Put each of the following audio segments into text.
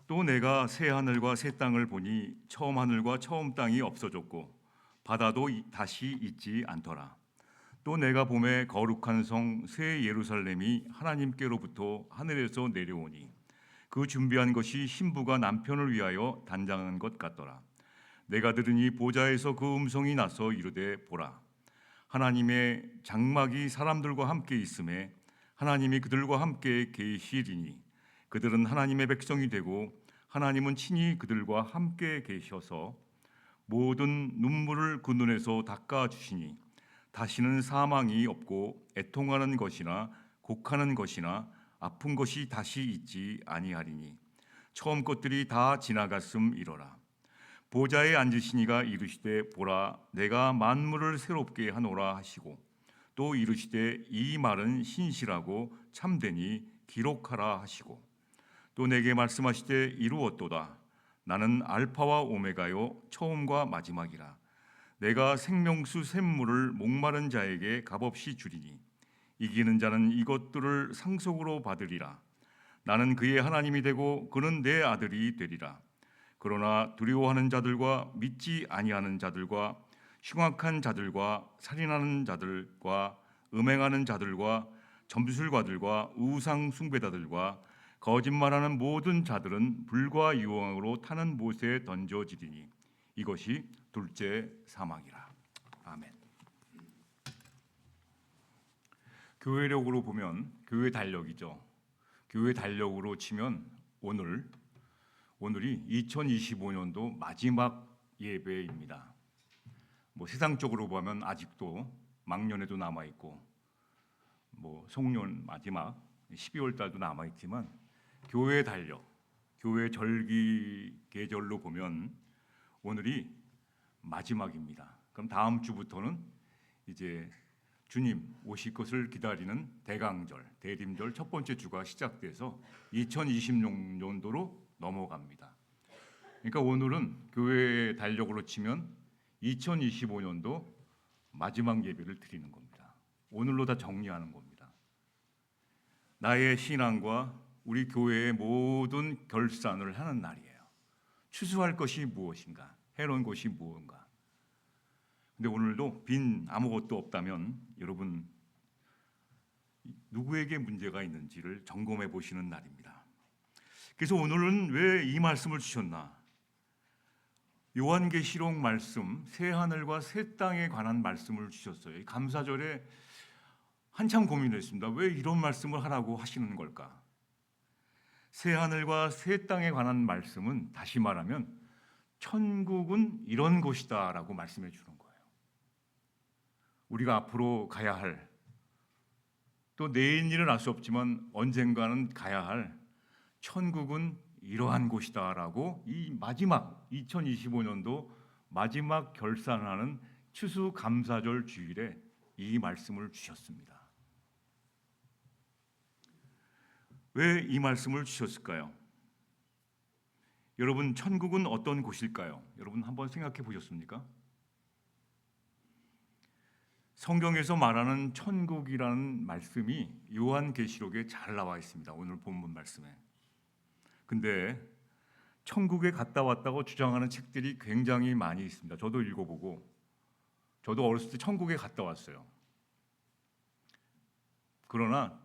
또 내가 새 하늘과 새 땅을 보니 처음 하늘과 처음 땅이 없어졌고 바다도 다시 있지 않더라. 또 내가 보매 거룩한 성 새 예루살렘이 하나님께로부터 하늘에서 내려오니 그 준비한 것이 신부가 남편을 위하여 단장한 것 같더라. 내가 들으니 보좌에서 그 음성이 나서 이르되 보라, 하나님의 장막이 사람들과 함께 있음에 하나님이 그들과 함께 계시리니 그들은 하나님의 백성이 되고 하나님은 친히 그들과 함께 계셔서 모든 눈물을 그 눈에서 닦아 주시니 다시는 사망이 없고 애통하는 것이나 곡하는 것이나 아픈 것이 다시 있지 아니하리니 처음 것들이 다 지나갔음이로라. 보좌에 앉으시니가 이르시되 보라, 내가 만물을 새롭게 하노라 하시고 또 이르시되 이 말은 신실하고 참되니 기록하라 하시고 또 내게 말씀하시되 이루었도다. 나는 알파와 오메가요 처음과 마지막이라. 내가 생명수 샘물을 목마른 자에게 값없이 주리니 이기는 자는 이것들을 상속으로 받으리라. 나는 그의 하나님이 되고 그는 내 아들이 되리라. 그러나 두려워하는 자들과 믿지 아니하는 자들과 흉악한 자들과 살인하는 자들과 음행하는 자들과 점술가들과 우상 숭배자들과 거짓말하는 모든 자들은 불과 유황으로 타는 못에 던져지리니 이것이 둘째 사망이라. 아멘. 교회력으로 보면 교회 달력이죠. 교회 달력으로 치면 오늘이 2025년도 마지막 예배입니다. 세상적으로 보면 아직도 망년에도 남아 있고 송년 마지막 12월 달도 남아 있지만 교회 달력, 교회 절기 계절로 보면 오늘이 마지막입니다. 그럼 다음 주부터는 이제 주님 오실 것을 기다리는 대강절, 대림절 첫 번째 주가 시작돼서 2026년도로 넘어갑니다. 그러니까 오늘은 교회 달력으로 치면 2025년도 마지막 예배를 드리는 겁니다. 오늘로 다 정리하는 겁니다. 나의 신앙과 우리 교회의 모든 결산을 하는 날이에요. 추수할 것이 무엇인가? 해놓은 것이 무엇인가? 근데 오늘도 빈 아무것도 없다면 여러분 누구에게 문제가 있는지를 점검해 보시는 날입니다. 그래서 오늘은 왜 이 말씀을 주셨나? 요한계시록 말씀, 새 하늘과 새 땅에 관한 말씀을 주셨어요. 감사절에 한참 고민했습니다. 왜 이런 말씀을 하라고 하시는 걸까? 새 하늘과 새 땅에 관한 말씀은 다시 말하면 천국은 이런 곳이다라고 말씀해 주는 거예요. 우리가 앞으로 가야 할, 또 내일 일은 알 수 없지만 언젠가는 가야 할 천국은 이러한 곳이다라고 이 마지막 2025년도 마지막 결산하는 추수감사절 주일에 이 말씀을 주셨습니다. 왜 이 말씀을 주셨을까요? 여러분, 천국은 어떤 곳일까요? 여러분 한번 생각해 보셨습니까? 성경에서 말하는 천국이라는 말씀이 요한계시록에 잘 나와 있습니다. 오늘 본문 말씀에. 근데 천국에 갔다 왔다고 주장하는 책들이 굉장히 많이 있습니다. 저도 읽어보고 저도 어렸을 때 천국에 갔다 왔어요. 그러나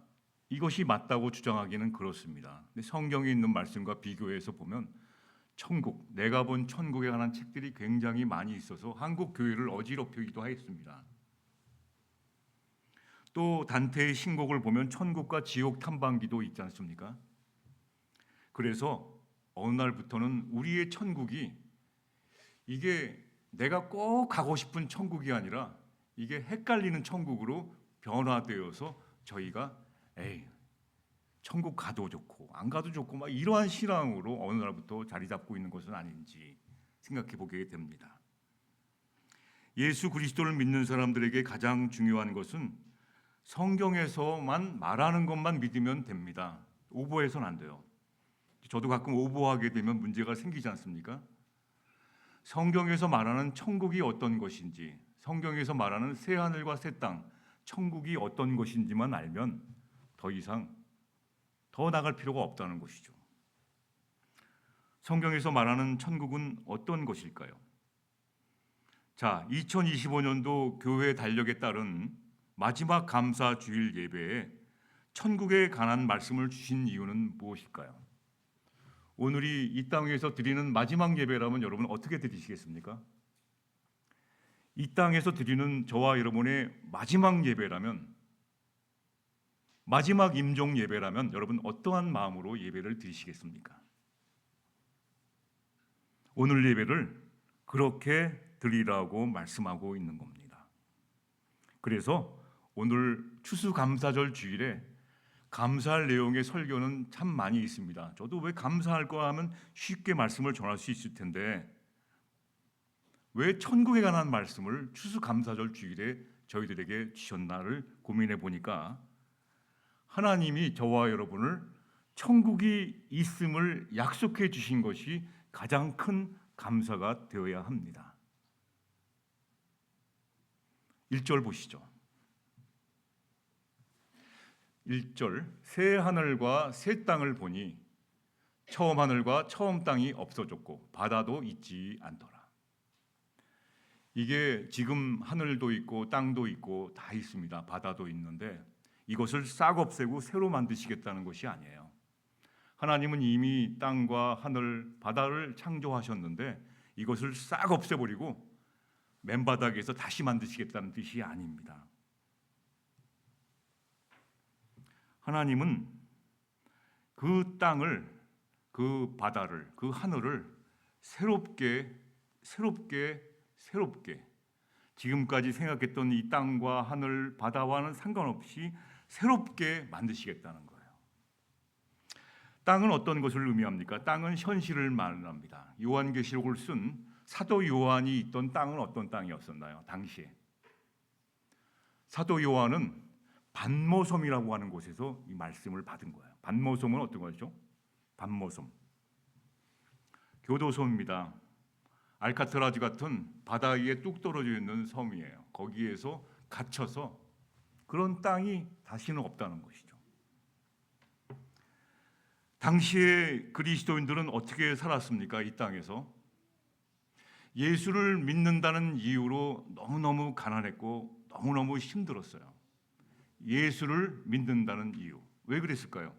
이것이 맞다고 주장하기는 그렇습니다. 근데 성경에 있는 말씀과 비교해서 보면 천국, 내가 본 천국에 관한 책들이 굉장히 많이 있어서 한국 교회를 어지럽히기도 했습니다. 또 단테의 신곡을 보면 천국과 지옥 탐방기도 있지 않습니까? 그래서 어느 날부터는 우리의 천국이 이게 내가 꼭 가고 싶은 천국이 아니라 이게 헷갈리는 천국으로 변화되어서 저희가 천국 가도 좋고 안 가도 좋고 막 이러한 신앙으로 어느 날부터 자리 잡고 있는 것은 아닌지 생각해 보게 됩니다. 예수 그리스도를 믿는 사람들에게 가장 중요한 것은 성경에서만 말하는 것만 믿으면 됩니다. 오버해서는 안 돼요. 저도 가끔 오버하게 되면 문제가 생기지 않습니까? 성경에서 말하는 천국이 어떤 것인지, 성경에서 말하는 새 하늘과 새 땅, 천국이 어떤 것인지만 알면 더 이상 더 나갈 필요가 없다는 것이죠. 성경에서 말하는 천국은 어떤 것일까요? 자, 2025년도 교회 달력에 따른 마지막 감사 주일 예배에 천국에 관한 말씀을 주신 이유는 무엇일까요? 오늘이 이 땅에서 드리는 마지막 예배라면 여러분 어떻게 드리시겠습니까? 이 땅에서 드리는 저와 여러분의 마지막 예배라면, 마지막 임종 예배라면 여러분 어떠한 마음으로 예배를 드리시겠습니까? 오늘 예배를 그렇게 드리라고 말씀하고 있는 겁니다. 그래서 오늘 추수감사절 주일에 감사할 내용의 설교는 참 많이 있습니다. 저도 왜 감사할까 하면 쉽게 말씀을 전할 수 있을 텐데 왜 천국에 관한 말씀을 추수감사절 주일에 저희들에게 주셨나를 고민해 보니까 하나님이 저와 여러분을 천국이 있음을 약속해 주신 것이 가장 큰 감사가 되어야 합니다. 1절 보시죠. 1절 새 하늘과 새 땅을 보니 처음 하늘과 처음 땅이 없어졌고 바다도 있지 않더라. 이게 지금 하늘도 있고 땅도 있고 다 있습니다. 바다도 있는데 이것을 싹 없애고 새로 만드시겠다는 것이 아니에요. 하나님은 이미 땅과 하늘, 바다를 창조하셨는데 이것을 싹 없애버리고 맨바닥에서 다시 만드시겠다는 뜻이 아닙니다. 하나님은 그 땅을, 그 바다를, 그 하늘을 새롭게 지금까지 생각했던 이 땅과 하늘, 바다와는 상관없이 새롭게 만드시겠다는 거예요. 땅은 어떤 것을 의미합니까? 땅은 현실을 말합니다. 요한계시록을 쓴 사도 요한이 있던 땅은 어떤 땅이었었나요? 당시에 사도 요한은 반모섬이라고 하는 곳에서 이 말씀을 받은 거예요. 반모섬은 어떤 거죠? 반모섬, 교도소입니다. 알카트라즈 같은 바다 위에 뚝 떨어져 있는 섬이에요. 거기에서 갇혀서 그런 땅이 다시는 없다는 것이죠. 당시에 그리스도인들은 어떻게 살았습니까? 이 땅에서 예수를 믿는다는 이유로 너무너무 가난했고 너무너무 힘들었어요. 예수를 믿는다는 이유. 왜 그랬을까요?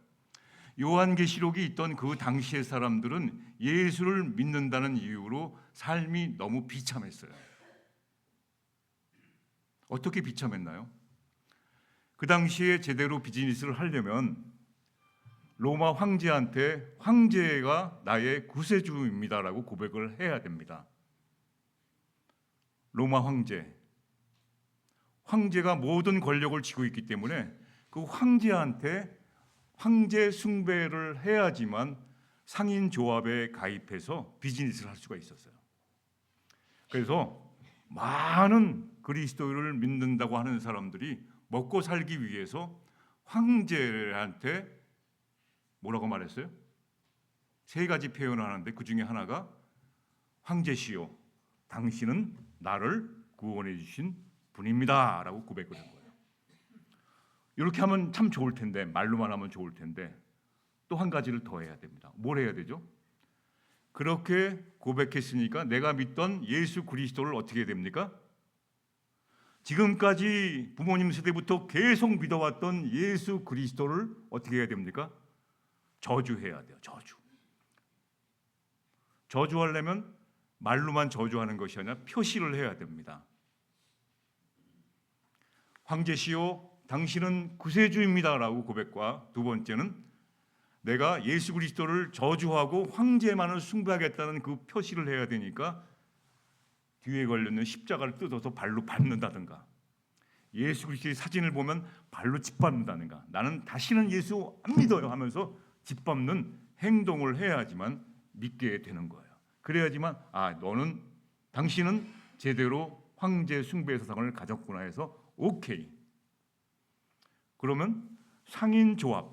요한계시록이 있던 그 당시의 사람들은 예수를 믿는다는 이유로 삶이 너무 비참했어요. 어떻게 비참했나요? 그 당시에 제대로 비즈니스를 하려면 로마 황제한테 황제가 나의 구세주입니다라고 고백을 해야 됩니다. 로마 황제가 모든 권력을 쥐고 있기 때문에 그 황제한테 황제 숭배를 해야지만 상인 조합에 가입해서 비즈니스를 할 수가 있었어요. 그래서 많은 그리스도를 믿는다고 하는 사람들이 먹고 살기 위해서 황제한테 뭐라고 말했어요? 세 가지 표현을 하는데 그 중에 하나가 황제시여 당신은 나를 구원해 주신 분입니다 라고 고백을 한 거예요. 이렇게 하면 참 좋을 텐데, 말로만 하면 좋을 텐데 또 한 가지를 더 해야 됩니다. 뭘 해야 되죠? 그렇게 고백했으니까 내가 믿던 예수 그리스도를 어떻게 해야 됩니까? 지금까지 부모님 세대부터 계속 믿어왔던 예수 그리스도를 어떻게 해야 됩니까? 저주해야 돼요. 저주하려면 말로만 저주하는 것이 아니라 표시를 해야 됩니다. 황제시요 당신은 구세주입니다라고 고백과 두 번째는 내가 예수 그리스도를 저주하고 황제만을 숭배하겠다는 그 표시를 해야 되니까 뒤에 걸려있는 십자가를 뜯어서 발로 밟는다든가 예수 그리스도의 사진을 보면 발로 짓밟는다든가 나는 다시는 예수 안 믿어요 하면서 짓밟는 행동을 해야지만 믿게 되는 거예요. 그래야지만 당신은 제대로 황제 숭배 사상을 가졌구나 해서 오케이. 그러면 상인 조합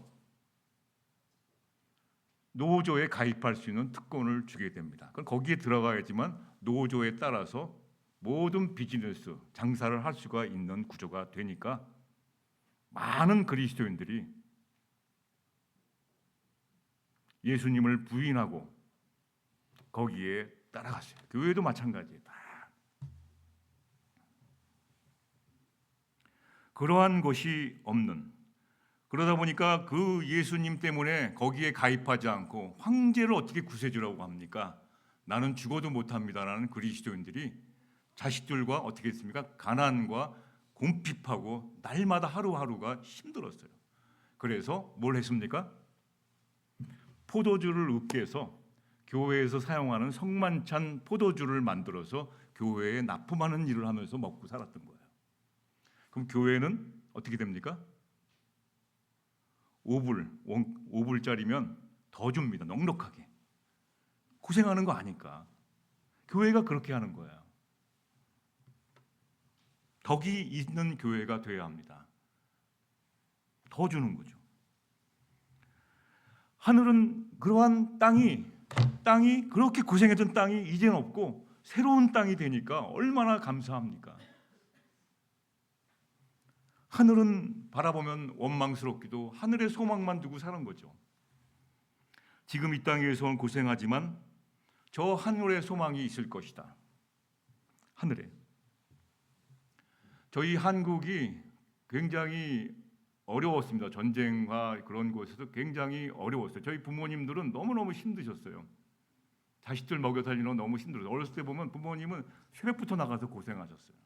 노조에 가입할 수 있는 특권을 주게 됩니다. 그럼 거기에 들어가야지만 노조에 따라서 모든 비즈니스, 장사를 할 수가 있는 구조가 되니까 많은 그리스도인들이 예수님을 부인하고 거기에 따라갔어요. 교회도 마찬가지예요. 다. 그러한 것이 없는, 그러다 보니까 그 예수님 때문에 거기에 가입하지 않고 황제를 어떻게 구세주라고 합니까? 나는 죽어도 못합니다라는 그리스도인들이 자식들과 어떻게 했습니까? 가난과 궁핍하고 날마다 하루하루가 힘들었어요. 그래서 뭘 했습니까? 포도주를 읍게해서 교회에서 사용하는 성만찬 포도주를 만들어서 교회에 납품하는 일을 하면서 먹고 살았던 거예요. 그럼 교회는 어떻게 됩니까? 5불짜리면 더 줍니다. 넉넉하게. 고생하는 거 아니까. 교회가 그렇게 하는 거예요. 덕이 있는 교회가 돼야 합니다. 더 주는 거죠. 하늘은 그러한 땅이 그렇게 고생했던 땅이 이제는 없고 새로운 땅이 되니까 얼마나 감사합니까? 하늘은 바라보면 원망스럽기도 하늘의 소망만 두고 사는 거죠. 지금 이 땅에서는 고생하지만 저 하늘의 소망이 있을 것이다. 하늘에. 저희 한국이 굉장히 어려웠습니다. 전쟁과 그런 곳에서 굉장히 어려웠어요. 저희 부모님들은 너무너무 힘드셨어요. 자식들 먹여 살리는 건 너무 힘들어요. 어렸을 때 보면 부모님은 새벽부터 나가서 고생하셨어요.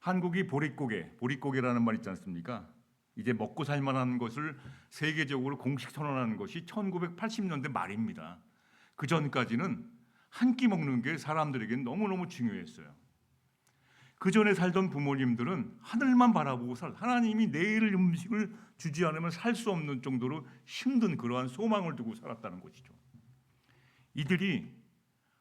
한국이 보릿고개라는 말 있지 않습니까? 이제 먹고 살만한 것을 세계적으로 공식 선언하는 것이 1980년대 말입니다. 그 전까지는 한 끼 먹는 게 사람들에게는 너무너무 중요했어요. 그 전에 살던 부모님들은 하늘만 바라보고 하나님이 내일 음식을 주지 않으면 살 수 없는 정도로 힘든 그러한 소망을 두고 살았다는 것이죠. 이들이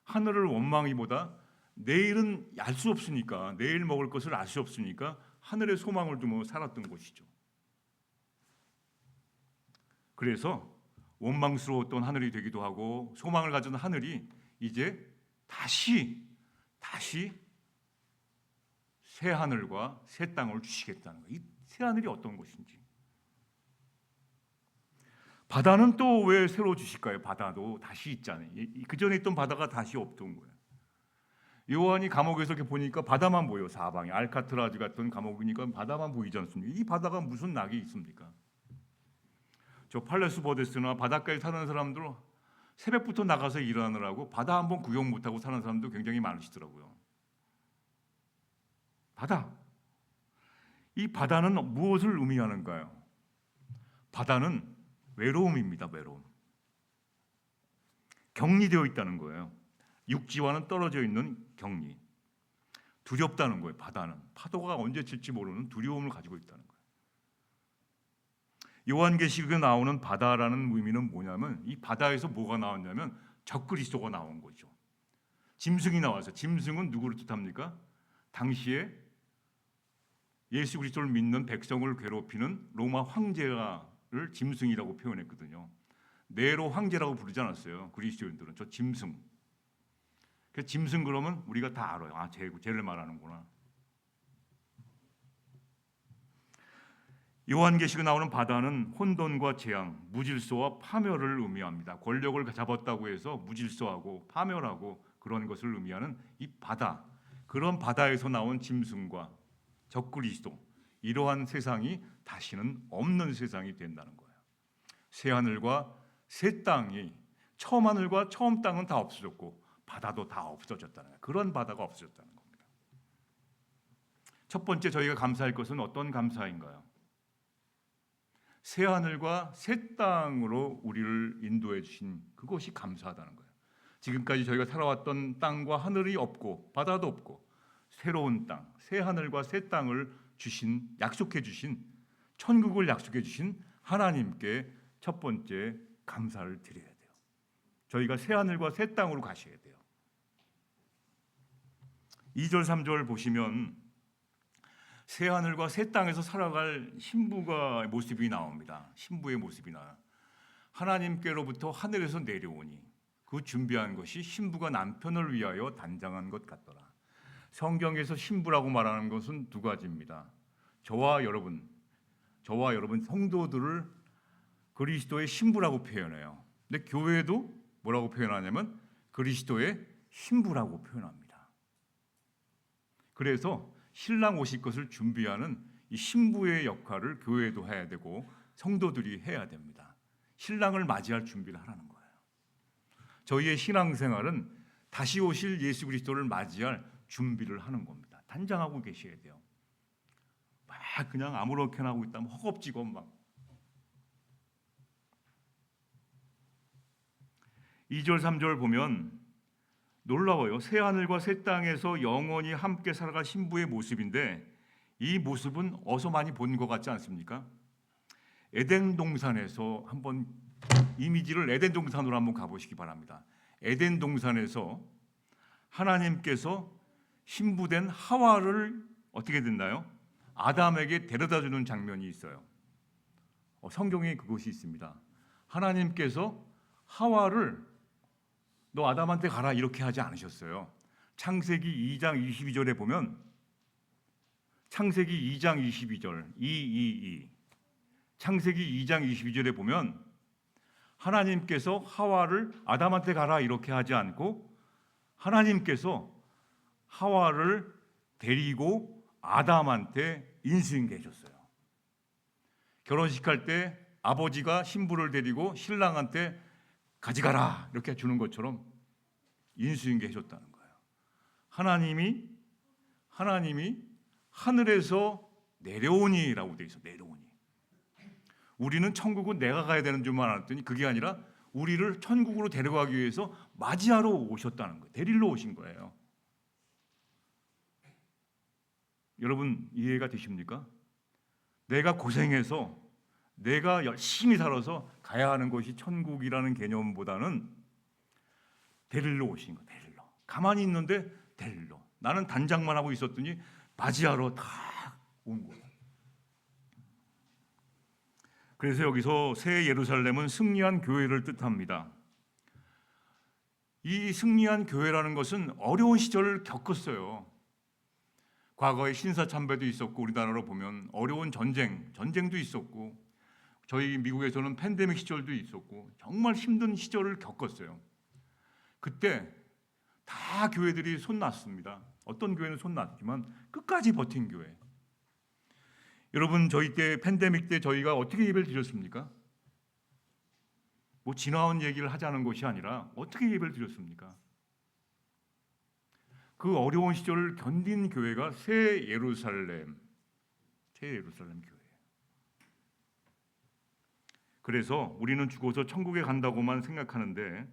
하늘을 원망이보다 내일은 알 수 없으니까, 내일 먹을 것을 알 수 없으니까 하늘의 소망을 두며 살았던 것이죠. 그래서 원망스러웠던 하늘이 되기도 하고 소망을 가진 하늘이 이제 다시 새 하늘과 새 땅을 주시겠다는 거예요. 이 새 하늘이 어떤 것인지. 바다는 또 왜 새로 주실까요? 바다도 다시 있잖아요. 그 전에 있던 바다가 다시 없던 거예요. 요한이 감옥에서 이렇게 보니까 바다만 보여. 사방에 알카트라즈 같은 감옥이니까 바다만 보이지 않습니까? 이 바다가 무슨 낙이 있습니까? 저 팔레스버데스나 바닷가에 사는 사람들 새벽부터 나가서 일하느라고 바다 한번 구경 못하고 사는 사람도 굉장히 많으시더라고요. 바다. 이 바다는 무엇을 의미하는가요? 바다는 외로움입니다. 외로움. 격리되어 있다는 거예요. 육지와는 떨어져 있는 격리. 두렵다는 거예요. 바다는 파도가 언제 칠지 모르는 두려움을 가지고 있다는 거예요. 요한계시록에 나오는 바다라는 의미는 뭐냐면 이 바다에서 뭐가 나왔냐면 적그리스도가 나온 거죠. 짐승이 나와서, 짐승은 누구를 뜻합니까? 당시에 예수 그리스도를 믿는 백성을 괴롭히는 로마 황제를 짐승이라고 표현했거든요. 네로 황제라고 부르지 않았어요. 그리스도인들은 저 짐승. 그 짐승 그러면 우리가 다 알아요. 아, 쟤를 말하는구나. 요한계시록에 나오는 바다는 혼돈과 재앙, 무질서와 파멸을 의미합니다. 권력을 잡았다고 해서 무질서하고 파멸하고 그런 것을 의미하는 이 바다, 그런 바다에서 나온 짐승과 적그리스도, 이러한 세상이 다시는 없는 세상이 된다는 거예요. 새 하늘과 새 땅이, 처음 하늘과 처음 땅은 다 없어졌고 바다도 다 없어졌다는 거예요. 그런 바다가 없어졌다는 겁니다. 첫 번째 저희가 감사할 것은 어떤 감사인가요? 새 하늘과 새 땅으로 우리를 인도해 주신 그것이 감사하다는 거예요. 지금까지 저희가 살아왔던 땅과 하늘이 없고 바다도 없고 새로운 땅, 새 하늘과 새 땅을 주신, 약속해 주신, 천국을 약속해 주신 하나님께 첫 번째 감사를 드려야 돼요. 저희가 새 하늘과 새 땅으로 가셔야 돼요. 2절 3절 보시면 새 하늘과 새 땅에서 살아갈 신부가 모습이 나옵니다. 신부의 모습이 나와요. 하나님께로부터 하늘에서 내려오니 그 준비한 것이 신부가 남편을 위하여 단장한 것 같더라. 성경에서 신부라고 말하는 것은 두 가지입니다. 저와 여러분 성도들을 그리스도의 신부라고 표현해요. 근데 교회도 뭐라고 표현하냐면 그리스도의 신부라고 표현합니다. 그래서 신랑 오실 것을 준비하는 이 신부의 역할을 교회도 해야 되고 성도들이 해야 됩니다. 신랑을 맞이할 준비를 하라는 거예요. 저희의 신앙생활은 다시 오실 예수 그리스도를 맞이할 준비를 하는 겁니다. 단장하고 계셔야 돼요. 막 그냥 아무렇게나 하고 있다면 허겁지겁 막. 2절 3절 보면 놀라워요. 새 하늘과 새 땅에서 영원히 함께 살아갈 신부의 모습인데 이 모습은 어디서 많이 본 것 같지 않습니까? 에덴 동산에서 한번 이미지를 에덴 동산으로 한번 가보시기 바랍니다. 에덴 동산에서 하나님께서 신부된 하와를 어떻게 됐나요? 아담에게 데려다주는 장면이 있어요. 성경에 그것이 있습니다. 하나님께서 하와를 너 아담한테 가라 이렇게 하지 않으셨어요. 창세기 2장 22절에 보면 창세기 2장 22절 222 창세기 2장 22절에 보면 하나님께서 하와를 아담한테 가라 이렇게 하지 않고 하나님께서 하와를 데리고 아담한테 인수인계 해줬어요. 결혼식 할 때 아버지가 신부를 데리고 신랑한테 가져가라 이렇게 주는 것처럼 인수인계 해줬다는 거예요. 하나님이 하늘에서 내려오니라고 돼 있어. 내려오니. 우리는 천국은 내가 가야 되는 줄만 알았더니 그게 아니라 우리를 천국으로 데려가기 위해서 맞이하러 오셨다는 거예요. 데리러 오신 거예요. 여러분 이해가 되십니까? 내가 고생해서 내가 열심히 살아서 가야 하는 것이 천국이라는 개념보다는 데리러 오신 거예요. 데리러. 가만히 있는데 데리러. 나는 단장만 하고 있었더니 맞이하러 다 온 거예요. 그래서 여기서 새 예루살렘은 승리한 교회를 뜻합니다. 이 승리한 교회라는 것은 어려운 시절을 겪었어요. 과거에 신사참배도 있었고 우리나라로 보면 어려운 전쟁도 있었고 저희 미국에서는 팬데믹 시절도 있었고 정말 힘든 시절을 겪었어요. 그때 다 교회들이 손났습니다. 어떤 교회는 손났지만 끝까지 버틴 교회. 여러분 저희 때 팬데믹 때 저희가 어떻게 예배를 드렸습니까? 뭐 지나온 얘기를 하자는 것이 아니라 어떻게 예배를 드렸습니까? 그 어려운 시절을 견딘 교회가 새 예루살렘 교회. 그래서 우리는 죽어서 천국에 간다고만 생각하는데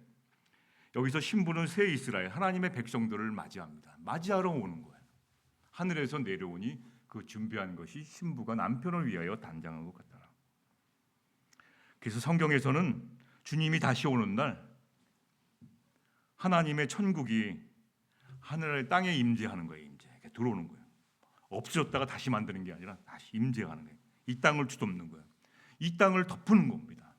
여기서 신부는 새 이스라엘 하나님의 백성들을 맞이합니다. 맞이하러 오는 거예요. 하늘에서 내려오니 그 준비한 것이 신부가 남편을 위하여 단장한 것 같더라. 그래서 성경에서는 주님이 다시 오는 날 하나님의 천국이 하늘의 땅에 임재하는 거예요. 들어오는 거예요. 없어졌다가 다시 만드는 게 아니라 다시 임재하는 거예요. 이 땅을 뒤덮는 거예요. 이 땅을 덮는 겁니다.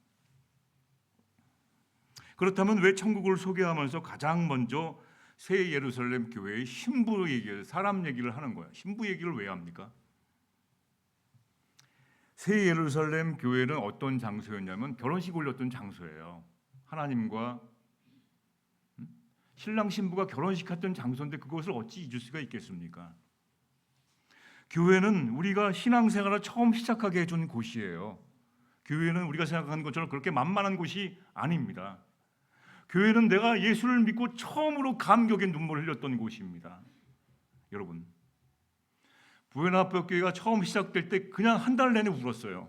그렇다면 왜 천국을 소개하면서 가장 먼저 새 예루살렘 교회의 신부 얘기를 사람 얘기를 하는 거예요? 신부 얘기를 왜 합니까? 새 예루살렘 교회는 어떤 장소였냐면 결혼식 올렸던 장소예요. 하나님과 신랑 신부가 결혼식 했던 장소인데 그것을 어찌 잊을 수가 있겠습니까? 교회는 우리가 신앙생활을 처음 시작하게 해준 곳이에요. 교회는 우리가 생각하는 것처럼 그렇게 만만한 곳이 아닙니다. 교회는 내가 예수를 믿고 처음으로 감격의 눈물을 흘렸던 곳입니다. 여러분, 부에나페교회가 처음 시작될 때 그냥 한 달 내내 울었어요.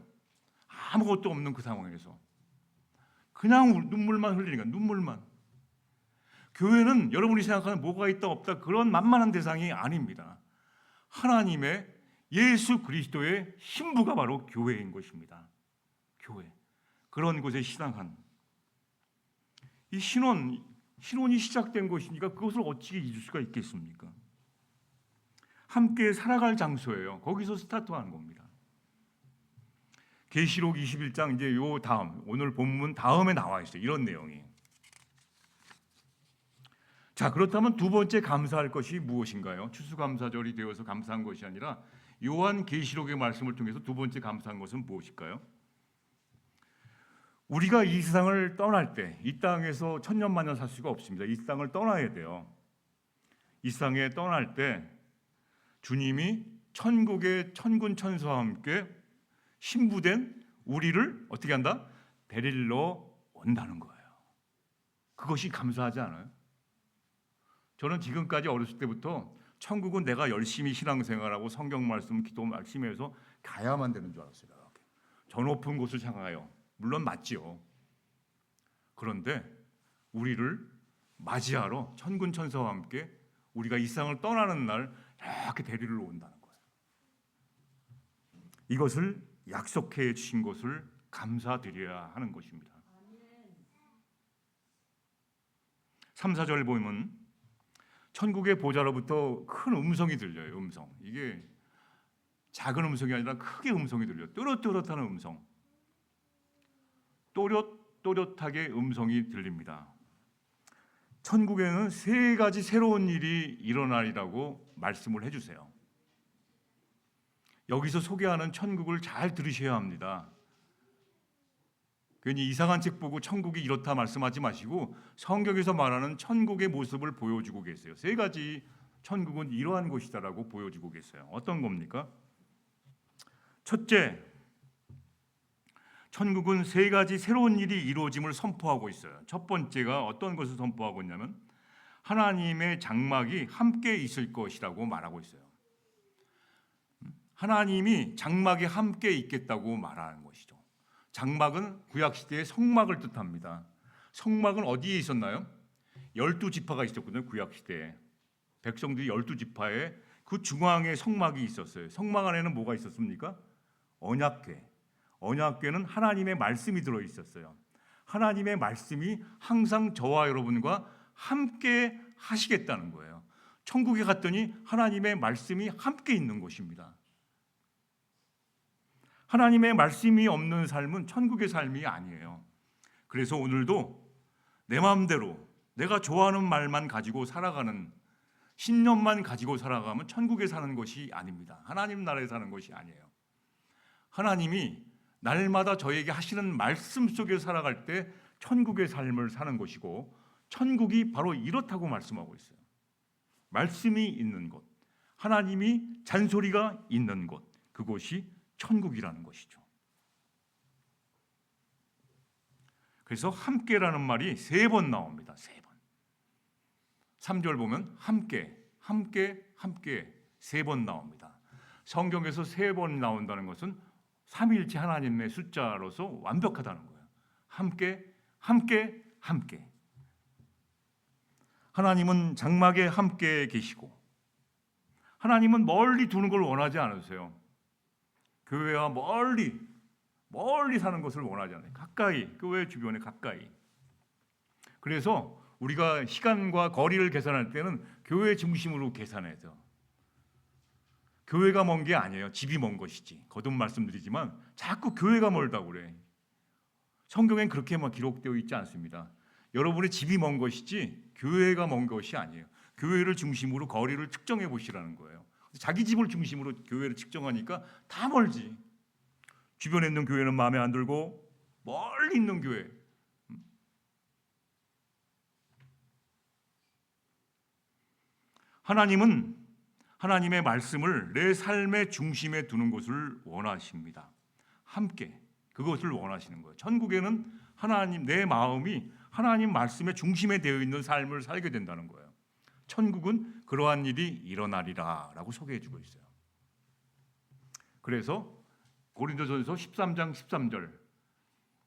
아무것도 없는 그 상황에서 그냥 눈물만 흘리니까 눈물만. 교회는 여러분이 생각하는 뭐가 있다 없다 그런 만만한 대상이 아닙니다. 하나님의 예수 그리스도의 신부가 바로 교회인 것입니다. 교회. 그런 곳에 신앙한 이 신혼이 시작된 것이니까 그것을 어찌 잊을 수가 있겠습니까? 함께 살아갈 장소예요. 거기서 스타트하는 겁니다. 계시록 21장 이제 요 다음 오늘 본문 다음에 나와 있어요. 이런 내용이. 자, 그렇다면 두 번째 감사할 것이 무엇인가요? 추수감사절이 되어서 감사한 것이 아니라 요한 계시록의 말씀을 통해서 두 번째 감사한 것은 무엇일까요? 우리가 이 세상을 떠날 때 이 땅에서 천년만년 살 수가 없습니다. 이 땅을 떠나야 돼요. 이 땅에 떠날 때 주님이 천국의 천군 천사와 함께 신부된 우리를 어떻게 한다? 데리러 온다는 거예요. 그것이 감사하지 않아요? 저는 지금까지 어렸을 때부터 천국은 내가 열심히 신앙생활하고 성경 말씀, 기도 열심히 해서 가야만 되는 줄 알았어요. 저 높은 곳을 향하여. 물론 맞지요. 그런데 우리를 맞이하러 천군 천사와 함께 우리가 이 세상을 떠나는 날 이렇게 데리러 온다는 거예요. 이것을 약속해 주신 것을 감사드려야 하는 것입니다. 3, 4절 보면 천국의 보좌로부터 큰 음성이 들려요. 음성. 이게 작은 음성이 아니라 크게 음성이 들려요. 또렷또렷하는 음성. 또렷또렷하게 음성이 들립니다. 천국에는 세 가지 새로운 일이 일어나리라고 말씀을 해주세요. 여기서 소개하는 천국을 잘 들으셔야 합니다. 괜히 이상한 책 보고 천국이 이렇다 말씀하지 마시고 성경에서 말하는 천국의 모습을 보여주고 계세요. 세 가지 천국은 이러한 곳이다라고 보여주고 계세요. 어떤 겁니까? 첫째, 천국은 세 가지 새로운 일이 이루어짐을 선포하고 있어요. 첫 번째가 어떤 것을 선포하고 있냐면 하나님의 장막이 함께 있을 것이라고 말하고 있어요. 하나님이 장막이 함께 있겠다고 말하는 것이죠. 장막은 구약시대의 성막을 뜻합니다. 성막은 어디에 있었나요? 12지파가 있었거든요. 구약시대에 백성들이 12지파에 그 중앙에 성막이 있었어요. 성막 안에는 뭐가 있었습니까? 언약궤. 언약궤는 하나님의 말씀이 들어있었어요. 하나님의 말씀이 항상 저와 여러분과 함께 하시겠다는 거예요. 천국에 갔더니 하나님의 말씀이 함께 있는 곳입니다. 하나님의 말씀이 없는 삶은 천국의 삶이 아니에요. 그래서 오늘도 내 마음대로 내가 좋아하는 말만 가지고 살아가는 신념만 가지고 살아가면 천국에 사는 것이 아닙니다. 하나님 나라에 사는 것이 아니에요. 하나님이 날마다 저에게 하시는 말씀 속에 살아갈 때 천국의 삶을 사는 것이고 천국이 바로 이렇다고 말씀하고 있어요. 말씀이 있는 곳, 하나님이 잔소리가 있는 곳, 그곳이 천국이라는 것이죠. 그래서 함께라는 말이 3번 나옵니다. 3번. 3절 보면 함께, 함께, 함께 3번 나옵니다. 성경에서 3번 나온다는 것은 삼위일체 하나님의 숫자로서 완벽하다는 거예요. 함께, 함께, 함께. 하나님은 장막에 함께 계시고 하나님은 멀리 두는 걸 원하지 않으세요. 교회와 멀리 사는 것을 원하지 않아요. 가까이, 교회 주변에 가까이. 그래서 우리가 시간과 거리를 계산할 때는 교회 중심으로 계산해서 교회가 먼 게 아니에요. 집이 먼 것이지. 거듭 말씀드리지만 자꾸 교회가 멀다고 그래. 성경엔 그렇게만 기록되어 있지 않습니다. 여러분의 집이 먼 것이지 교회가 먼 것이 아니에요. 교회를 중심으로 거리를 측정해 보시라는 거예요. 자기 집을 중심으로 교회를 측정하니까 다 멀지. 주변에 있는 교회는 마음에 안 들고 멀리 있는 교회. 하나님은 하나님의 말씀을 내 삶의 중심에 두는 것을 원하십니다. 함께 그것을 원하시는 거예요. 천국에는 하나님, 내 마음이 하나님 말씀의 중심에 되어 있는 삶을 살게 된다는 거예요. 천국은 그러한 일이 일어나리라 라고 소개해 주고 있어요. 그래서 고린도전서 13장 13절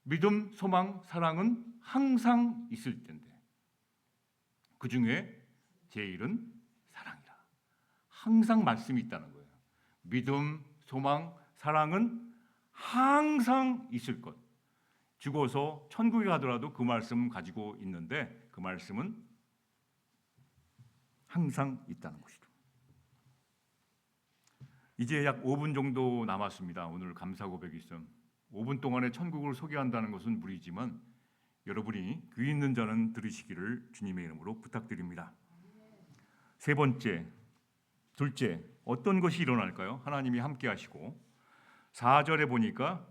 믿음, 소망, 사랑은 항상 있을 텐데 그 중에 제일은 사랑이라. 항상 말씀이 있다는 거예요. 믿음, 소망, 사랑은 항상 있을 것. 죽어서 천국에 가더라도 그 말씀 가지고 있는데 그 말씀은 항상 있다는 것이죠. 이제 약 5분 정도 남았습니다. 오늘 감사 고백이 있음. 5분 동안에 천국을 소개한다는 것은 무리지만 여러분이 귀 있는 자는 들으시기를 주님의 이름으로 부탁드립니다. 세 번째, 둘째, 어떤 것이 일어날까요? 하나님이 함께 하시고 4절에 보니까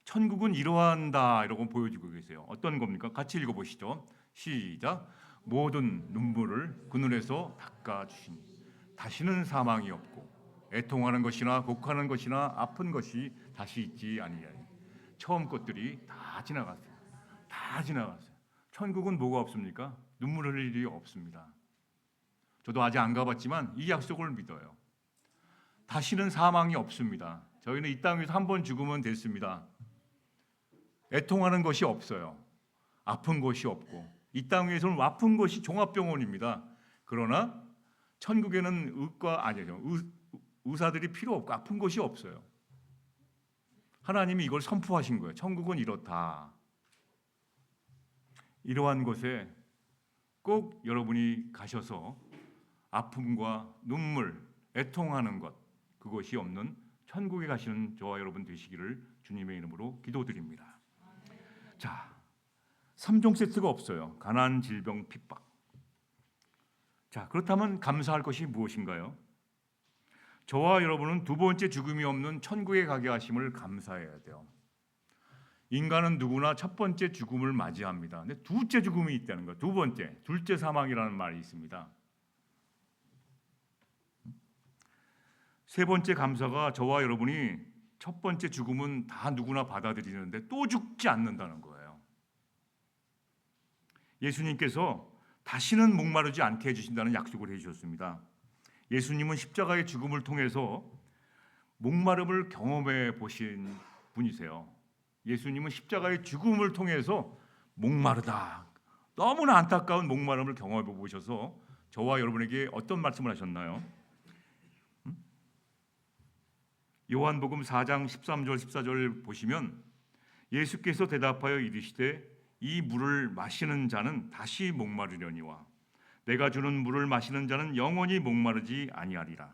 천국은 이러한다 이러고 보여주고 계세요. 어떤 겁니까? 같이 읽어보시죠. 시작. 모든 눈물을 그 눈에서 닦아주시니 다시는 사망이 없고 애통하는 것이나 곡하는 것이나 아픈 것이 다시 있지 아니하니 처음 것들이 다 지나갔어요. 다 지나갔어요. 천국은 뭐가 없습니까? 눈물 흘릴 일이 없습니다. 저도 아직 안 가봤지만 이 약속을 믿어요. 다시는 사망이 없습니다. 저희는 이 땅에서 한 번 죽으면 됐습니다. 애통하는 것이 없어요. 아픈 것이 없고 이 땅에서는 아픈 것이 종합병원입니다. 그러나 천국에는 의사들이 필요 없고 아픈 것이 없어요. 하나님이 이걸 선포하신 거예요. 천국은 이렇다. 이러한 곳에 꼭 여러분이 가셔서 아픔과 눈물, 애통하는 것 그것이 없는 천국에 가시는 저와 여러분 되시기를 주님의 이름으로 기도드립니다. 자, 3종 세트가 없어요. 가난, 질병, 핍박. 자, 그렇다면 감사할 것이 무엇인가요? 저와 여러분은 두 번째 죽음이 없는 천국에 가게 하심을 감사해야 돼요. 인간은 누구나 첫 번째 죽음을 맞이합니다. 근데 둘째 죽음이 있다는 거예요. 두 번째, 둘째 사망이라는 말이 있습니다. 세 번째 감사가 저와 여러분이 첫 번째 죽음은 다 누구나 받아들이는데 또 죽지 않는다는 거예요. 예수님께서 다시는 목마르지 않게 해주신다는 약속을 해주셨습니다. 예수님은 십자가의 죽음을 통해서 목마름을 경험해 보신 분이세요. 예수님은 십자가의 죽음을 통해서 목마르다, 너무나 안타까운 목마름을 경험해 보셔서 저와 여러분에게 어떤 말씀을 하셨나요? 요한복음 4장 13절 14절 보시면 예수께서 대답하여 이르시되 이 물을 마시는 자는 다시 목마르려니와 내가 주는 물을 마시는 자는 영원히 목마르지 아니하리라.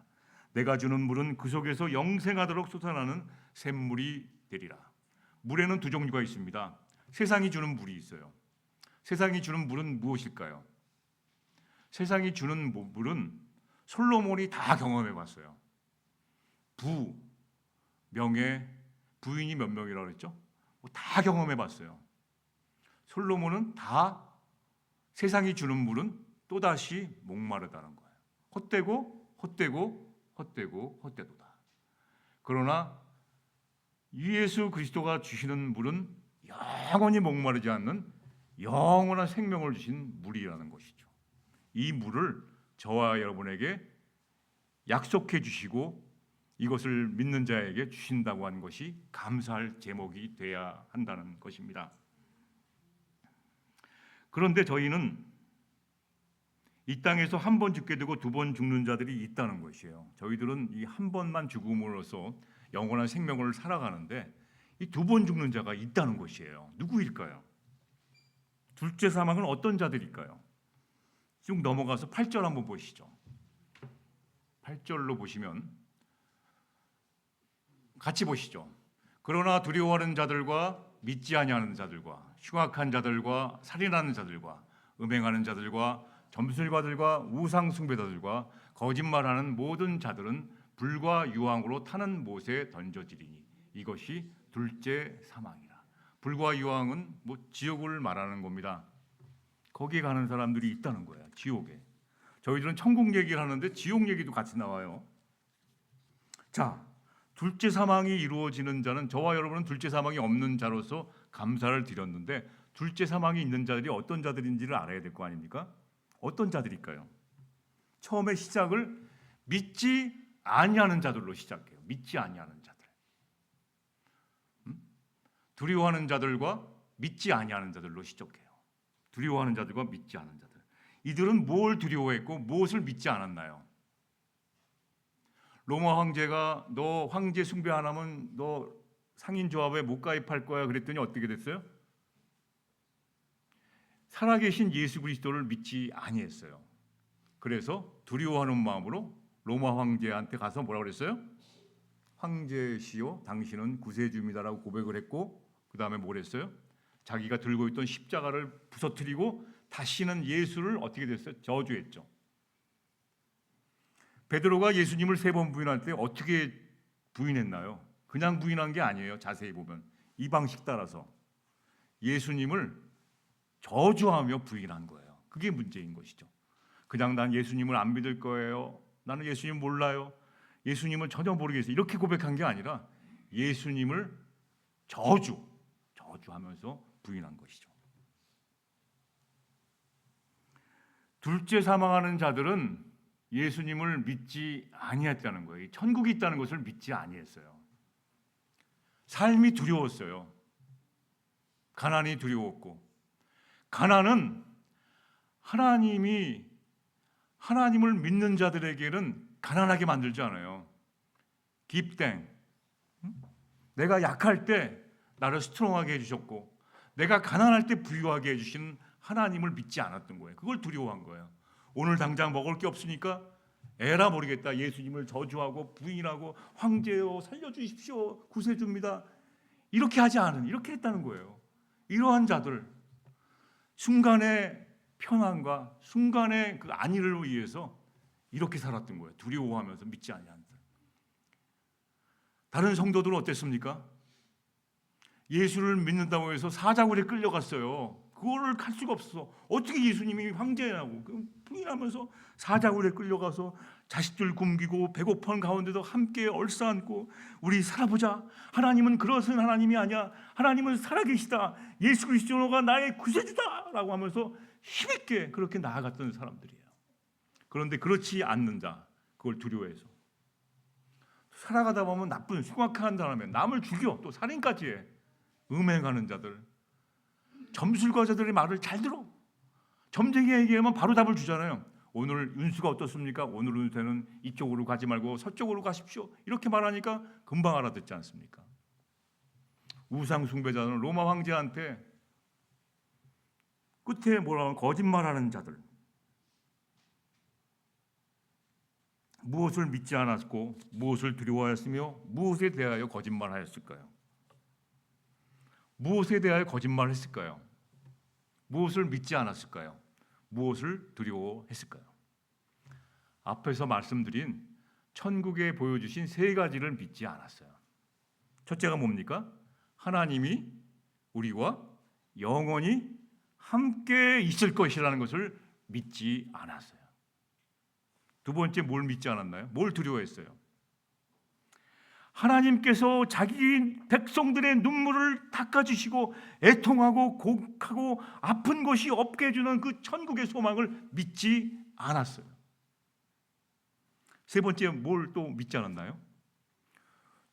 내가 주는 물은 그 속에서 영생하도록 솟아나는 샘물이 되리라. 물에는 두 종류가 있습니다. 세상이 주는 물이 있어요. 세상이 주는 물은 무엇일까요? 세상이 주는 물은 솔로몬이 다 경험해 봤어요. 명예, 부인이 몇 명이라고 그랬죠? 다 경험해 봤어요. 솔로몬은 다 세상이 주는 물은 또다시 목마르다는 거예요. 헛되도다. 그러나 예수 그리스도가 주시는 물은 영원히 목마르지 않는 영원한 생명을 주신 물이라는 것이죠. 이 물을 저와 여러분에게 약속해 주시고 이것을 믿는 자에게 주신다고 하는 것이 감사할 제목이 돼야 한다는 것입니다. 그런데 저희는 이 땅에서 한 번 죽게 되고 두 번 죽는 자들이 있다는 것이에요. 저희들은 이 한 번만 죽음으로써 영원한 생명을 살아가는데 이 두 번 죽는 자가 있다는 것이에요. 누구일까요? 둘째 사망은 어떤 자들일까요? 쭉 넘어가서 8절 한번 보시죠. 8절로 보시면 같이 보시죠. 그러나 두려워하는 자들과 믿지 아니하는 자들과 흉악한 자들과 살인하는 자들과 음행하는 자들과 점술가들과 우상 숭배자들과 거짓말하는 모든 자들은 불과 유황으로 타는 못에 던져지리니 이것이 둘째 사망이라. 불과 유황은 지옥을 말하는 겁니다. 거기에 가는 사람들이 있다는 거예요. 지옥에. 저희들은 천국 얘기를 하는데 지옥 얘기도 같이 나와요. 자, 둘째 사망이 이루어지는 자는 저와 여러분은 둘째 사망이 없는 자로서 감사를 드렸는데 둘째 사망이 있는 자들이 어떤 자들인지를 알아야 될 거 아닙니까? 어떤 자들일까요? 처음에 시작을 믿지 아니하는 자들로 시작해요. 믿지 아니하는 자들. 두려워하는 자들과 믿지 아니하는 자들로 시작해요. 두려워하는 자들과 믿지 않은 자들. 이들은 뭘 두려워했고 무엇을 믿지 않았나요? 로마 황제가 너 황제 숭배 안 하면 너 상인조합에 못 가입할 거야 그랬더니 어떻게 됐어요? 살아계신 예수 그리스도를 믿지 아니했어요. 그래서 두려워하는 마음으로 로마 황제한테 가서 뭐라고 그랬어요? 황제시요 당신은 구세주입니다라고 고백을 했고 그 다음에 뭘 했어요? 자기가 들고 있던 십자가를 부서뜨리고 다시는 예수를 어떻게 됐어요? 저주했죠. 베드로가 예수님을 3번 부인할 때 어떻게 부인했나요? 그냥 부인한 게 아니에요. 자세히 보면 이 방식 따라서 예수님을 저주하며 부인한 거예요. 그게 문제인 것이죠. 그냥 난 예수님을 안 믿을 거예요. 나는 예수님 몰라요. 예수님은 전혀 모르겠어요. 이렇게 고백한 게 아니라 예수님을 저주하면서 부인한 것이죠. 둘째 사망하는 자들은 예수님을 믿지 아니했다는 거예요. 천국이 있다는 것을 믿지 아니했어요. 삶이 두려웠어요. 가난이 두려웠고, 가난은 하나님을 믿는 자들에게는 가난하게 만들지 않아요. 깁땡. 내가 약할 때 나를 스트롱하게 해주셨고, 내가 가난할 때 부유하게 해주신 하나님을 믿지 않았던 거예요. 그걸 두려워한 거예요. 오늘 당장 먹을 게 없으니까 에라 모르겠다. 예수님을 저주하고 부인하고 황제요 살려주십시오. 구세주입니다. 이렇게 하지 않은, 이렇게 했다는 거예요. 이러한 자들, 순간의 편안과 순간의 그 안위를 위해서 이렇게 살았던 거예요. 두려워하면서 믿지 아니한다. 다른 성도들은 어땠습니까? 예수를 믿는다고 해서 사자굴에 끌려갔어요. 그거를 갈 수가 없어. 어떻게 예수님이 황제냐고 부인하면서 사자굴에 끌려가서 자식들 굶기고 배고픈 가운데도 함께 얼싸안고 우리 살아보자. 하나님은 그러신 하나님이 아니야. 하나님은 살아계시다. 예수 그리스도가 나의 구세주다라고 하면서 힘있게 그렇게 나아갔던 사람들이에요. 그런데 그렇지 않는 자, 그걸 두려워해서 살아가다 보면 나쁜 흉악한 사람이에요. 남을 죽여, 또 살인까지 해. 음행하는 자들, 점술가자들의 말을 잘 들어. 점쟁이에게 얘기하면 바로 답을 주잖아요. 오늘 운수가 어떻습니까? 오늘 운세는 이쪽으로 가지 말고 서쪽으로 가십시오. 이렇게 말하니까 금방 알아듣지 않습니까? 우상 숭배자는 로마 황제한테 끝에 뭐라고 거짓말하는 자들, 무엇을 믿지 않았고 무엇을 두려워하였으며 무엇에 대하여 거짓말하였을까요? 무엇에 대하여 거짓말했을까요? 무엇을 믿지 않았을까요? 무엇을 두려워했을까요? 앞에서 말씀드린 천국에 보여주신 세 가지를 믿지 않았어요. 첫째가 뭡니까? 하나님이 우리와 영원히 함께 있을 것이라는 것을 믿지 않았어요. 두 번째 뭘 믿지 않았나요? 뭘 두려워했어요? 하나님께서 자기 백성들의 눈물을 닦아주시고 애통하고 곡하고 아픈 것이 없게 해주는 그 천국의 소망을 믿지 않았어요. 세 번째 뭘 또 믿지 않았나요?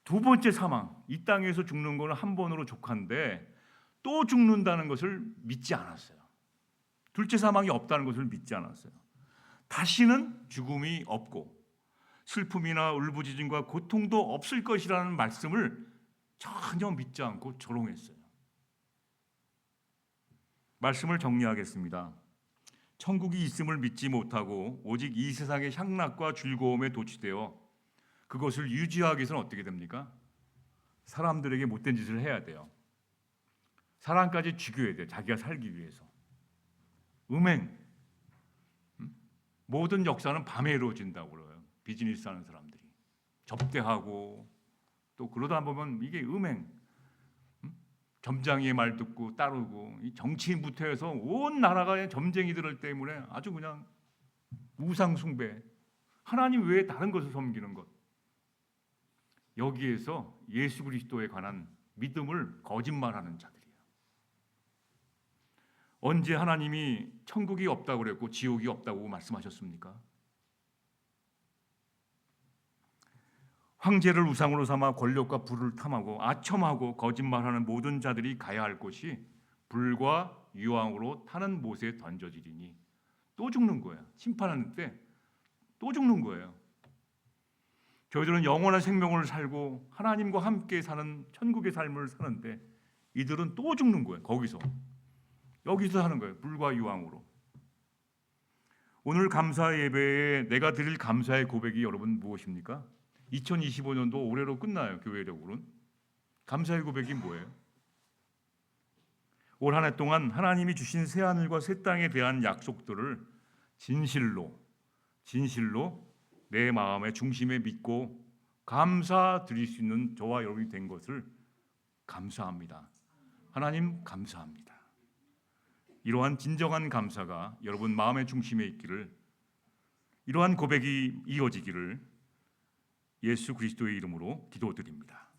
두 번째 사망, 이 땅에서 죽는 거는 한 번으로 족한데 또 죽는다는 것을 믿지 않았어요. 둘째 사망이 없다는 것을 믿지 않았어요. 다시는 죽음이 없고 슬픔이나 울부짖음과 고통도 없을 것이라는 말씀을 전혀 믿지 않고 조롱했어요. 말씀을 정리하겠습니다. 천국이 있음을 믿지 못하고 오직 이 세상의 향락과 즐거움에 도취되어 그것을 유지하기 위해서는 어떻게 됩니까? 사람들에게 못된 짓을 해야 돼요. 사람까지 죽여야 돼요. 자기가 살기 위해서. 음행. 모든 역사는 밤에 이루어진다고 그래요. 비즈니스 하는 사람들이 접대하고 또 그러다 보면 이게 음행, 점장이의 말 듣고 따르고 이 정치인부터 해서 온 나라가 점쟁이들 때문에 아주 그냥 우상 숭배, 하나님 외에 다른 것을 섬기는 것, 여기에서 예수 그리스도에 관한 믿음을 거짓말하는 자들이에요. 언제 하나님이 천국이 없다고 그랬고 지옥이 없다고 말씀하셨습니까? 황제를 우상으로 삼아 권력과 부를 탐하고 아첨하고 거짓말하는 모든 자들이 가야 할 곳이 불과 유황으로 타는 못에 던져지리니 또 죽는 거예요. 심판하는 때 또 죽는 거예요. 저희들은 영원한 생명을 살고 하나님과 함께 사는 천국의 삶을 사는데 이들은 또 죽는 거예요. 여기서 하는 거예요. 불과 유황으로. 오늘 감사 예배에 내가 드릴 감사의 고백이 여러분 무엇입니까? 2025년도 올해로 끝나요. 교회력으로는. 감사의 고백이 뭐예요? 올 한 해 동안 하나님이 주신 새 하늘과 새 땅에 대한 약속들을 진실로 내 마음의 중심에 믿고 감사드릴 수 있는 저와 여러분이 된 것을 감사합니다. 하나님 감사합니다. 이러한 진정한 감사가 여러분 마음의 중심에 있기를, 이러한 고백이 이어지기를 예수 그리스도의 이름으로 기도드립니다.